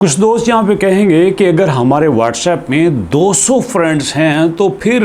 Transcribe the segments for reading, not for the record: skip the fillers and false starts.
कुछ दोस्त यहाँ पे कहेंगे कि अगर हमारे व्हाट्सएप में 200 फ्रेंड्स हैं तो फिर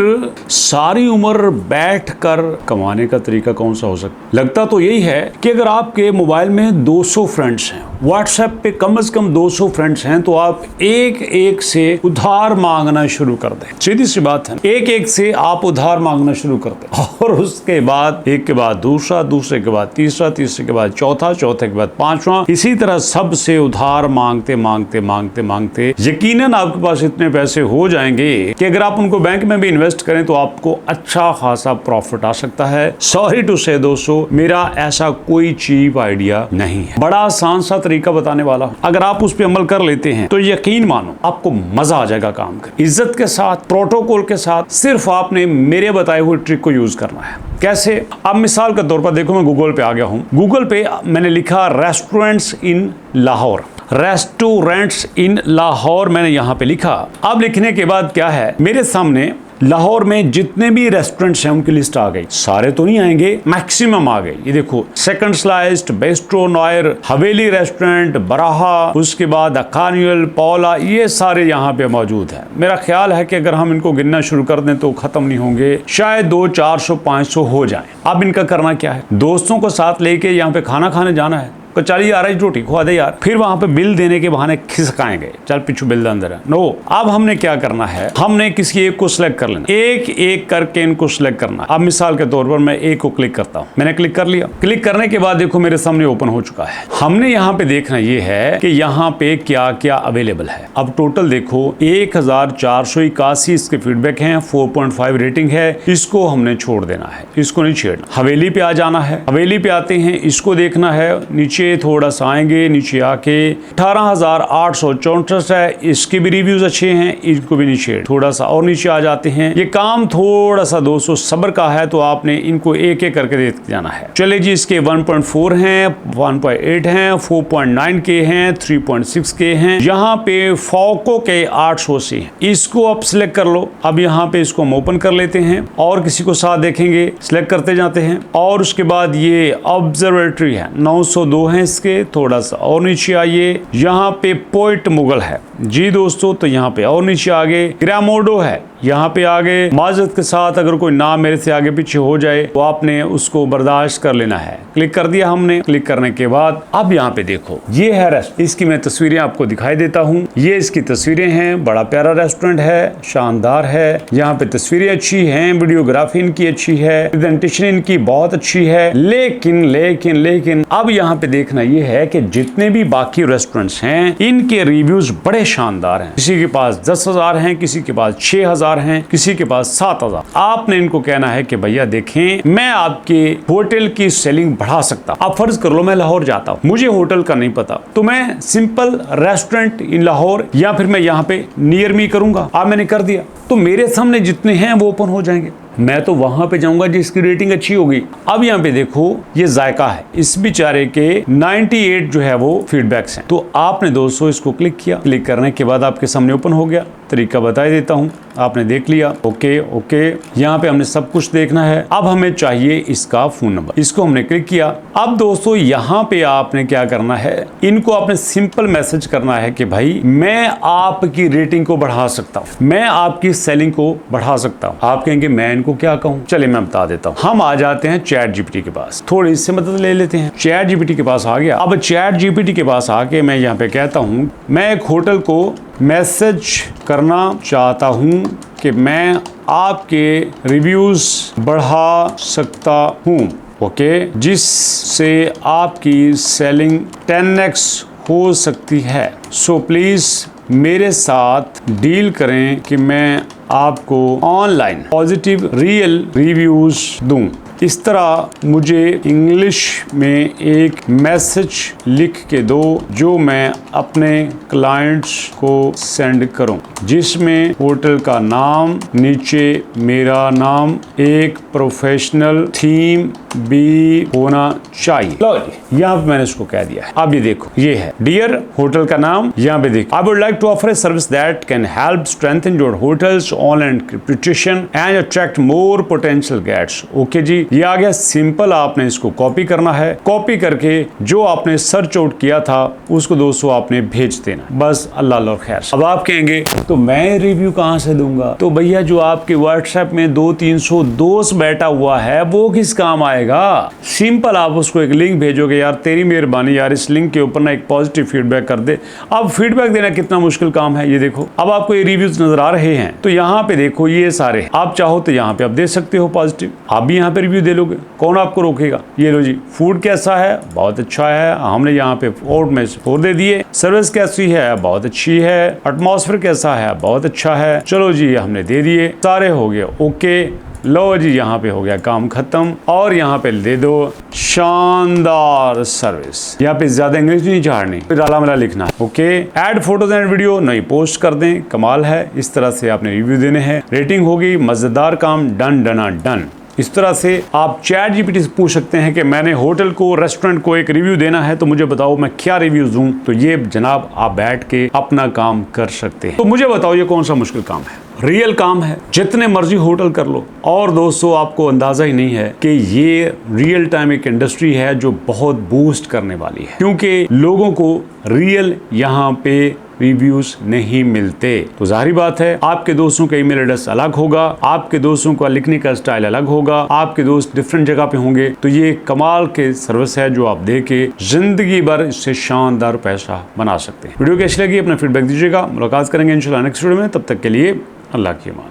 सारी उम्र बैठकर कमाने का तरीका कौन सा हो सकता है। लगता तो यही है कि अगर आपके मोबाइल में 200 फ्रेंड्स हैं, व्हाट्सएप पे कम से कम 200 फ्रेंड्स हैं, तो आप एक एक से उधार मांगना शुरू कर दें। सीधी सी बात है, एक एक से आप उधार मांगना शुरू कर दें और उसके बाद एक के बाद दूसरा, दूसरे के बाद तीसरा, तीसरे के बाद चौथा, चौथे के बाद पांचवा, इसी तरह सबसे उधार मांगते मांगते मांगते मांगते यकीनन आपके पास इतने पैसे हो जाएंगे कि अगर आप उनको बैंक में भी इन्वेस्ट करें तो आपको अच्छा खासा प्रॉफिट आ सकता है। सॉरी टू से दोस्तों, मेरा ऐसा कोई चीप आइडिया नहीं है, बड़ा आसान सा तरीका बताने वाला हूं। अगर आप उस पर अमल कर लेते हैं तो यकीन मानो आपको मजा आ जाएगा काम कर, इज्जत के साथ, प्रोटोकॉल के साथ। सिर्फ आपने मेरे बताए हुए ट्रिक को यूज करना है। कैसे? अब मिसाल के तौर पर देखो, मैं गूगल पे आ गया हूं। गूगल पे मैंने लिखा रेस्टोरेंट्स इन लाहौर, रेस्टोरेंट्स इन लाहौर मैंने यहां पे लिखा। अब लिखने के बाद क्या है, मेरे सामने लाहौर में जितने भी रेस्टोरेंट्स हैं उनकी लिस्ट आ गई। सारे तो नहीं आएंगे, मैक्सिमम आ गई। ये देखो, सेकंड स्लाइस्ड, बेस्ट्रो नॉयर, हवेली रेस्टोरेंट, बराहा, उसके बाद अकानियल, पौला, ये सारे यहाँ पे मौजूद हैं। मेरा ख्याल है कि अगर हम इनको गिनना शुरू कर दें तो खत्म नहीं होंगे, शायद 200, 400, 500 हो जाए। अब इनका करना क्या है, दोस्तों को साथ लेके यहाँ पे खाना खाने जाना है। चलिए यार रोटी खुआ दे यार, फिर वहां पे बिल देने के बहाने खिसकाएंगे, चल पिछू बिल अंदर है। नो, अब हमने क्या करना है, हमने किसी एक को सिलेक्ट कर लेना, एक एक करके इनको सिलेक्ट करना। अब मिसाल के तौर पर मैं एक को क्लिक करता हूं, मैंने क्लिक कर लिया। क्लिक करने के बाद देखो मेरे सामने ओपन हो चुका है। हमने यहाँ पे देखना ये है कि यहाँ पे क्या क्या अवेलेबल है। अब टोटल देखो 1481 इसके फीडबैक है, 4.5 रेटिंग है। इसको हमने छोड़ देना है, इसको नहीं छेड़ना। हवेली पे आ जाना है, हवेली पे आते हैं, इसको देखना है। नीचे थोड़ा सा आएंगे, नीचे आके 18,864 है, इसके भी रिव्यूज अच्छे हैं, इनको भी नीचे थोड़ा सा और नीचे आ जाते हैं। ये काम थोड़ा सा 200 सब्र का है, तो आपने इनको एक एक करके देखते जाना है। चले जी, इसके 1.4 हैं, 1.8 हैं, 4.9 के हैं, 3.6 के हैं। यहाँ पे फोको के 800 से हैं, इसको आप सिलेक्ट कर लो। अब यहाँ पे इसको हम ओपन कर लेते हैं और किसी को साथ देखेंगे, सिलेक्ट करते जाते हैं। और उसके बाद ये ऑब्जर्वेटरी है, 902 है इसके, थोड़ा सा और नीचे आइए, यहाँ पे पोइट मुगल है जी दोस्तों, तो यहाँ पे और नीचे आगे ग्रामोडो है, यहाँ पे आगे। माजरत के साथ अगर कोई नाम मेरे से आगे पीछे हो जाए तो आपने उसको बर्दाश्त कर लेना है। क्लिक कर दिया हमने। क्लिक करने के बाद अब यहाँ पे देखो, ये है रेस्टोरेंट। इसकी मैं तस्वीरें आपको दिखाई देता हूँ। ये इसकी तस्वीरें हैं, बड़ा प्यारा रेस्टोरेंट है, शानदार है। यहाँ पे तस्वीरें अच्छी हैं, वीडियोग्राफी इनकी अच्छी है, प्रेजेंटेशन इनकी बहुत अच्छी है। लेकिन लेकिन लेकिन अब यहाँ पे देखना ये है कि जितने भी बाकी रेस्टोरेंट्स हैं इनके रिव्यूज बड़े शानदार हैं। किसी के पास 10,000 हैं, किसी के पास 6,000 हैं, किसी के पास 7,000। आपने इनको कहना है कि भैया देखें, मैं आपके होटल की सेलिंग बढ़ा सकता। आप फर्ज कर लो मैं लाहौर जाता हूँ, मुझे होटल का नहीं पता, तो मैं सिंपल रेस्टोरेंट इन लाहौर या फिर मैं यहाँ पे नियर मी करूंगा। अब मैंने कर दिया तो मेरे सामने जितने हैं वो ओपन हो जाएंगे। मैं तो वहां पे जाऊंगा जिसकी रेटिंग अच्छी होगी। अब यहाँ पे देखो, ये जायका है, इस बेचारे के 98 जो है वो फीडबैक्स हैं। तो आपने दोस्तों इसको क्लिक किया। क्लिक करने के बाद आपके सामने ओपन हो गया। तरीका बता देता हूँ, आपने देख लिया। ओके ओके, यहाँ पे हमने सब कुछ देखना है। अब हमें चाहिए इसका फोन नंबर, इसको हमने क्लिक किया। अब दोस्तों यहाँ पे आपने क्या करना है, इनको आपने सिंपल मैसेज करना है कि भाई मैं आपकी रेटिंग को बढ़ा सकता हूँ, मैं आपकी सेलिंग को बढ़ा सकता हूँ। आप कहेंगे मैं इनको क्या कहूँ, चलिए मैं बता देता हूँ। हम आ जाते हैं चैट जीपीटी के पास, थोड़ी इससे मदद ले लेते हैं। चैट जीपीटी के पास आ गया। अब चैट जीपीटी के पास आके मैं यहाँ पे कहता हूँ, मैं एक होटल को मैसेज करना चाहता हूँ कि मैं आपके रिव्यूज बढ़ा सकता हूँ, ओके, जिससे आपकी सेलिंग 10x हो सकती है। सो प्लीज मेरे साथ डील करें कि मैं आपको ऑनलाइन पॉजिटिव रियल रिव्यूज दूं। इस तरह मुझे इंग्लिश में एक मैसेज लिख के दो जो मैं अपने क्लाइंट्स को सेंड करूं, जिसमें होटल का नाम, नीचे मेरा नाम, एक प्रोफेशनल थीम भी होना चाहिए। लो जी, यहाँ पे मैंने इसको कह दिया है। अब ये देखो, ये है डियर होटल का नाम। यहाँ पे देखो, I would like to offer a service that can help strengthen your hotels online reputation and attract more potential guests. Okay जी, ये आ गया सिंपल। आपने इसको कॉपी करना है। कॉपी करके जो आपने सर्च आउट किया था उसको दोस्तों आपने भेज देना, बस अल्लाह और खैर। अब आप कहेंगे तो मैं रिव्यू कहां से दूंगा? तो भैया जो आपके व्हाट्सएप में 200-300 दोस्त बैठा हुआ है वो किस काम आएगा? सिंपल, आप उसको एक लिंक भेजोगे, यार तेरी मेहरबानी यार इस लिंक के ऊपर ना एक पॉजिटिव फीडबैक कर दे। अब फीडबैक देना कितना मुश्किल काम है, ये देखो। अब आपको ये रिव्यूज नजर आ रहे हैं, तो यहाँ पे देखो ये सारे, आप चाहो तो यहाँ पे आप दे सकते हो पॉजिटिव, आप भी यहाँ पे रिव्यू दे लोगे, कौन आपको रोकेगा। ये लो जी, फूड कैसा है? बहुत अच्छा है, हमने यहाँ पे 4 में से 4 दे दिए। सर्विस कैसी है? बहुत अच्छी है। एटमॉस्फेयर कैसा है? बहुत अच्छा है। चलो जी, हमने दे दिए, सारे हो गए ओके। लो जी, यहाँ पे हो गया काम खत्म। और यहाँ पे दे दो शानदार सर्विस। यहाँ पे ज्यादा इंग्लिश नहीं झाड़नी, डाला मला लिखना है okay. Add photos and video नहीं पोस्ट कर दें, कमाल है। इस तरह से आपने रिव्यू देने हैं। रेटिंग होगी मजेदार काम, डन डना डन। इस तरह से आप चैट जीपीटी से पूछ सकते हैं कि मैंने होटल को, रेस्टोरेंट को एक रिव्यू देना है तो मुझे बताओ मैं क्या रिव्यू दूं। तो ये जनाब आप बैठ के अपना काम कर सकते हैं। तो मुझे बताओ ये कौन सा मुश्किल काम है? रियल काम है, जितने मर्जी होटल कर लो। और दोस्तों आपको अंदाजा ही नहीं है कि ये रियल टाइम एक इंडस्ट्री है जो बहुत बूस्ट करने वाली है, क्योंकि लोगों को रियल यहाँ पे रिव्यूज नहीं मिलते। तो जाहिर बात है आपके दोस्तों का ईमेल एड्रेस अलग होगा, आपके दोस्तों का लिखने का स्टाइल अलग होगा, आपके दोस्त डिफरेंट जगह पे होंगे। तो ये कमाल के सर्विस है जो आप दे के जिंदगी भर इससे शानदार पैसा बना सकते हैं। वीडियो कैसी लगी अपना फीडबैक दीजिएगा। मुलाकात करेंगे इंशाल्लाह नेक्स्ट वीडियो में, तब तक के लिए अल्लाह की अमान।